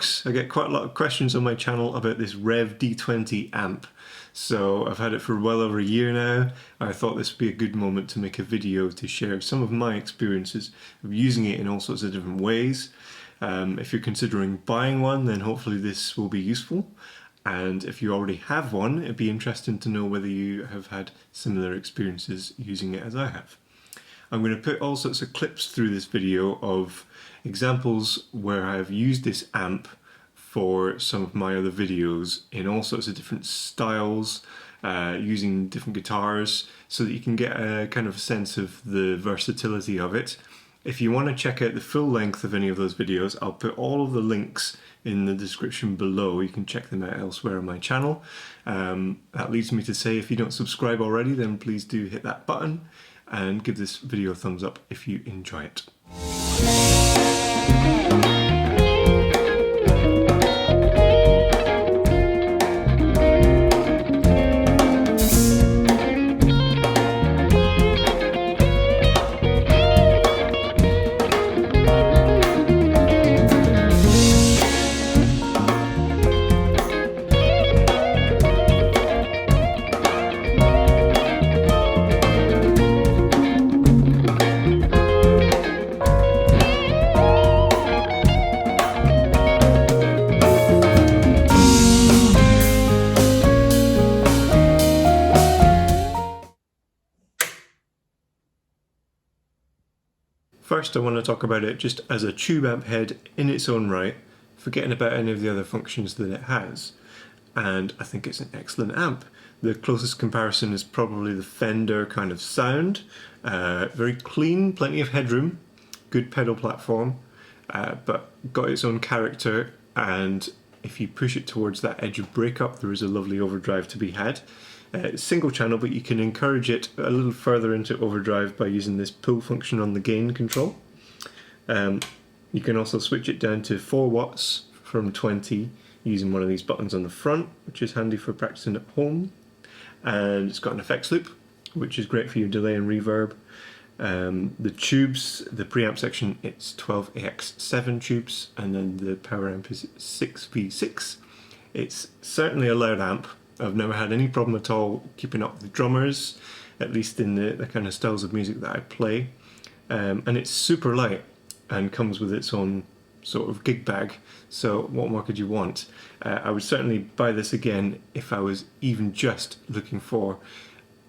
folks, I get quite a lot of questions on my channel about this Revv D20 amp. So I've had it for well over a year now. I thought this would be a good moment to make a video to share some of my experiences of using it in all sorts of different ways. If you're considering buying one, then hopefully this will be useful. And if you already have one, it'd be interesting to know whether you have had similar experiences using it as I have. I'm going to put all sorts of clips through this video of examples where I've used this amp for some of my other videos in all sorts of different styles, using different guitars, so that you can get a kind of sense of the versatility of it. If you want to check out the full length of any of those videos, I'll put all of the links in the description below. You can check them out elsewhere on my channel. That leads me to say, if you don't subscribe already, then please do hit that button and give this video a thumbs up if you enjoy it. First, I want to talk about it just as a tube amp head in its own right, forgetting about any of the other functions that it has. And I think it's an excellent amp. The closest comparison is probably the Fender kind of sound. Very clean, plenty of headroom, good pedal platform, but got its own character, and if you push it towards that edge of breakup, there is a lovely overdrive to be had. Single channel, but you can encourage it a little further into overdrive by using this pull function on the gain control. You can also switch it down to 4 watts from 20 using one of these buttons on the front, which is handy for practicing at home. And it's got an effects loop, which is great for your delay and reverb. The tubes, the preamp section, it's 12AX7 tubes, and then the power amp is 6V6. It's certainly a loud amp. I've never had any problem at all keeping up with the drummers, at least in the kind of styles of music that I play. And it's super light and comes with its own sort of gig bag, so what more could you want? I would certainly buy this again if I was even just looking for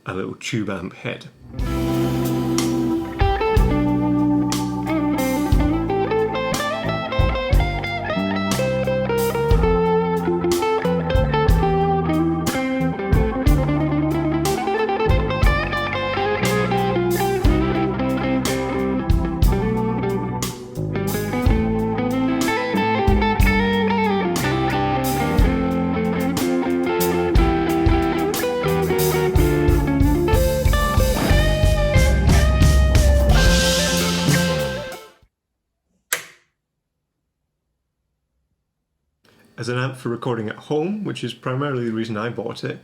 a little tube amp head. As an amp for recording at home, which is primarily the reason I bought it,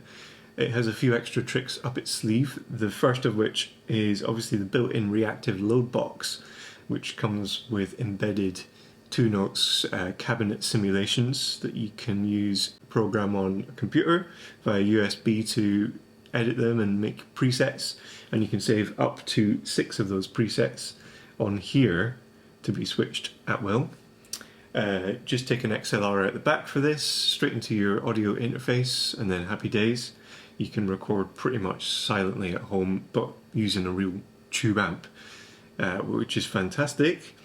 it has a few extra tricks up its sleeve. The first of which is obviously the built-in reactive load box, which comes with embedded 2 notes cabinet simulations that you can use program on a computer via USB to edit them and make presets, and you can save up to 6 of those presets on here to be switched at will. Just take an XLR out the back for this, straight into your audio interface, and then happy days. You can record pretty much silently at home, but using a real tube amp, which is fantastic.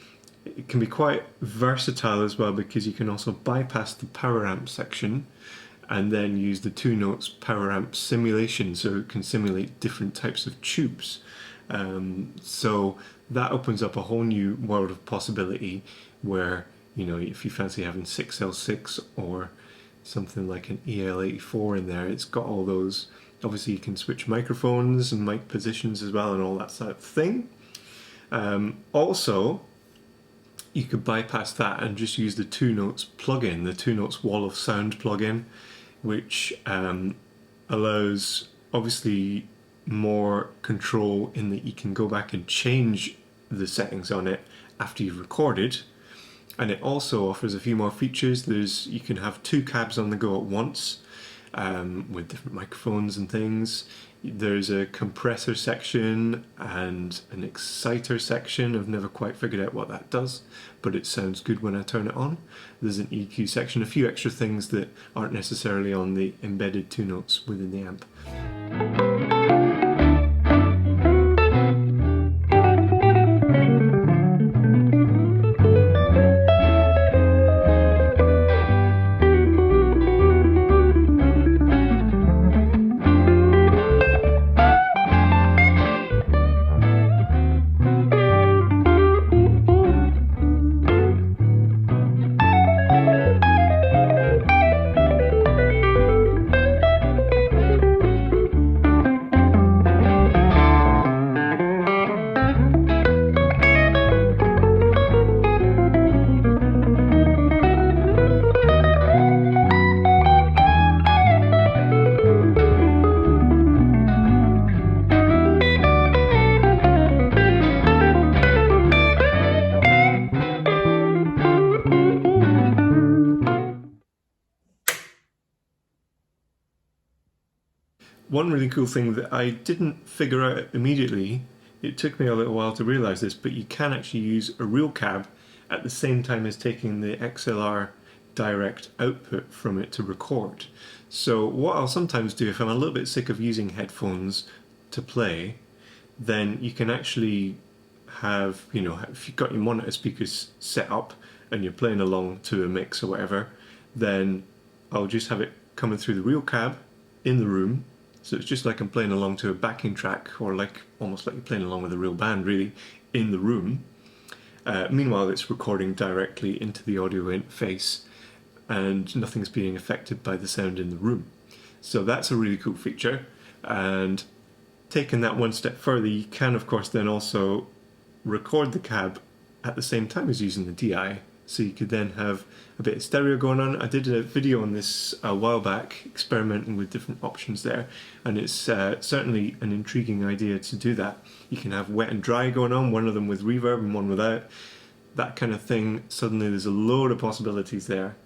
It can be quite versatile as well, because you can also bypass the power amp section and then use the 2 notes power amp simulation, so it can simulate different types of tubes. So that opens up a whole new world of possibility where, you know, if you fancy having 6L6 or something like an EL84 in there, it's got all those. Obviously you can switch microphones and mic positions as well and all that sort of thing. Also, you could bypass that and just use the 2 notes plugin, the 2 notes wall of sound plugin, which allows obviously more control in that you can go back and change the settings on it after you've recorded. And it also offers a few more features. You can have 2 cabs on the go at once, with different microphones and things. There's a compressor section and an exciter section. I've never quite figured out what that does, but it sounds good when I turn it on. There's an EQ section, a few extra things that aren't necessarily on the embedded 2 notes within the amp. One really cool thing that I didn't figure out immediately, it took me a little while to realise this, but you can actually use a real cab at the same time as taking the XLR direct output from it to record. So what I'll sometimes do if I'm a little bit sick of using headphones to play, then you can actually have, if you've got your monitor speakers set up and you're playing along to a mix or whatever, then I'll just have it coming through the real cab in the room. So it's just like I'm playing along to a backing track, or almost like you're playing along with a real band really, in the room. Meanwhile it's recording directly into the audio interface and nothing's being affected by the sound in the room. So that's a really cool feature, and taking that one step further, you can of course then also record the cab at the same time as using the DI. So you could then have a bit of stereo going on. I did a video on this a while back, experimenting with different options there, and it's certainly an intriguing idea to do that. You can have wet and dry going on, one of them with reverb and one without. That kind of thing, suddenly there's a load of possibilities there.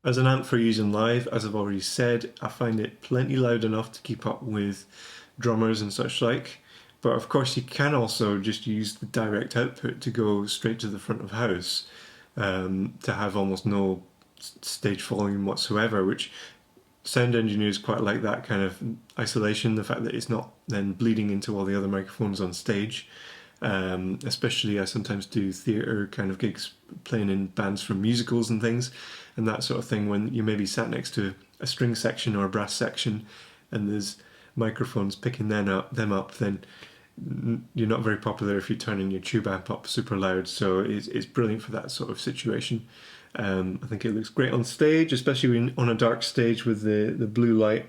As an amp for using live, as I've already said, I find it plenty loud enough to keep up with drummers and such like, but of course you can also just use the direct output to go straight to the front of house, to have almost no stage volume whatsoever, which sound engineers quite like that kind of isolation, the fact that it's not then bleeding into all the other microphones on stage. Especially I sometimes do theatre kind of gigs, playing in bands from musicals and things and that sort of thing, when you maybe sat next to a string section or a brass section and there's microphones picking them up, then you're not very popular if you're turning your tube amp up super loud. So it's brilliant for that sort of situation. I think it looks great on stage, especially on a dark stage with the blue light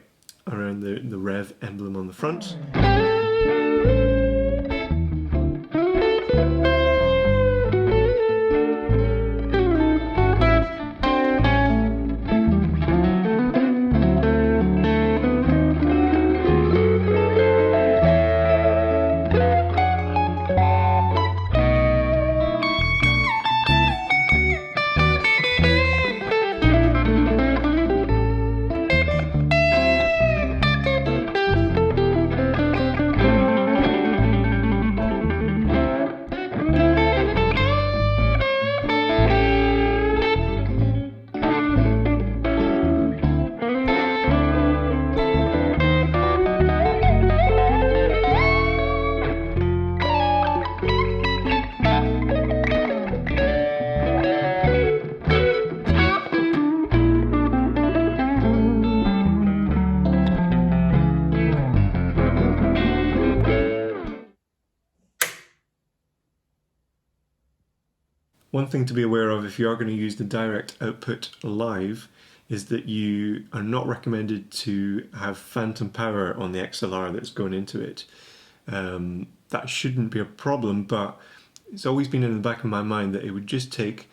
around the Revv emblem on the front. One thing to be aware of if you are going to use the direct output live is that you are not recommended to have phantom power on the XLR that's going into it. That shouldn't be a problem, but it's always been in the back of my mind that it would just take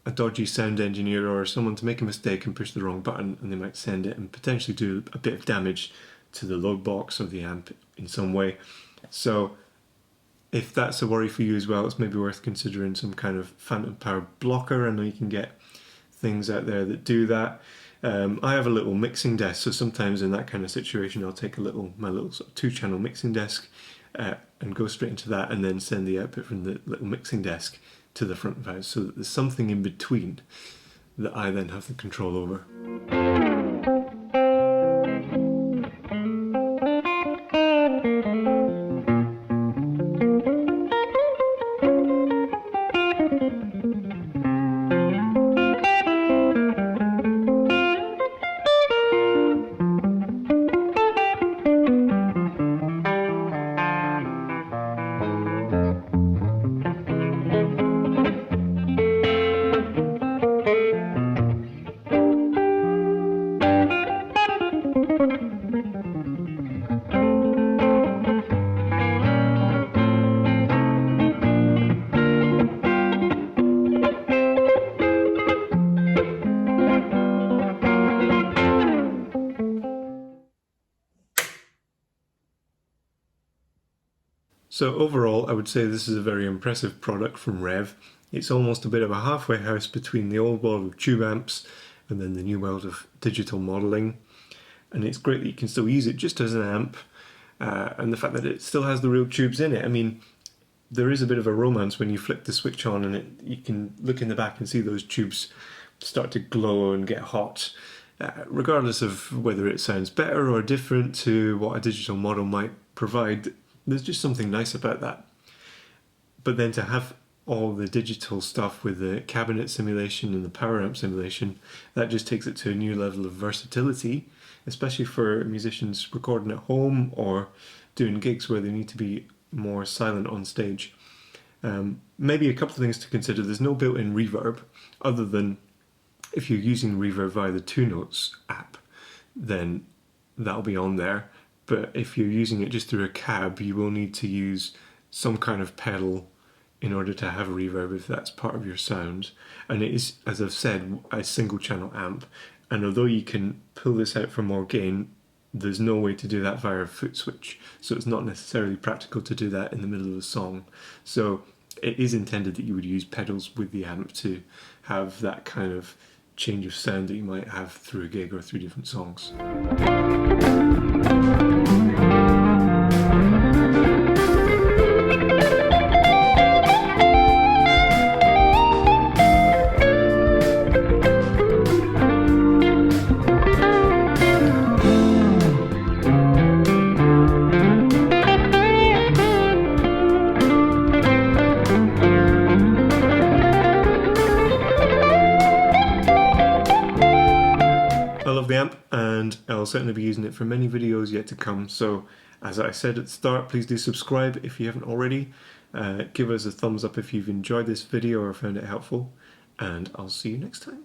a dodgy sound engineer or someone to make a mistake and push the wrong button, and they might send it and potentially do a bit of damage to the load box or the amp in some way. So if that's a worry for you as well, it's maybe worth considering some kind of phantom power blocker. I know you can get things out there that do that. I have a little mixing desk, so sometimes in that kind of situation I'll take my little sort of 2-channel mixing desk and go straight into that, and then send the output from the little mixing desk to the front of house, so that there's something in between that I then have the control over. So overall, I would say this is a very impressive product from Revv. It's almost a bit of a halfway house between the old world of tube amps and then the new world of digital modelling. And it's great that you can still use it just as an amp, and the fact that it still has the real tubes in it. I mean, there is a bit of a romance when you flick the switch on and you can look in the back and see those tubes start to glow and get hot. Regardless of whether it sounds better or different to what a digital model might provide, there's just something nice about that. But then to have all the digital stuff with the cabinet simulation and the power amp simulation, that just takes it to a new level of versatility, especially for musicians recording at home or doing gigs where they need to be more silent on stage. Maybe a couple of things to consider. There's no built-in reverb, other than if you're using reverb via the 2Notes app, then that'll be on there. But if you're using it just through a cab, you will need to use some kind of pedal in order to have a reverb if that's part of your sound. And it is, as I've said, a single channel amp. And although you can pull this out for more gain, there's no way to do that via a foot switch. So it's not necessarily practical to do that in the middle of a song. So it is intended that you would use pedals with the amp to have that kind of change of sound that you might have through a gig or through different songs. The amp, and I'll certainly be using it for many videos yet to come. So as I said at the start, please do subscribe if you haven't already. Give us a thumbs up if you've enjoyed this video or found it helpful, and I'll see you next time.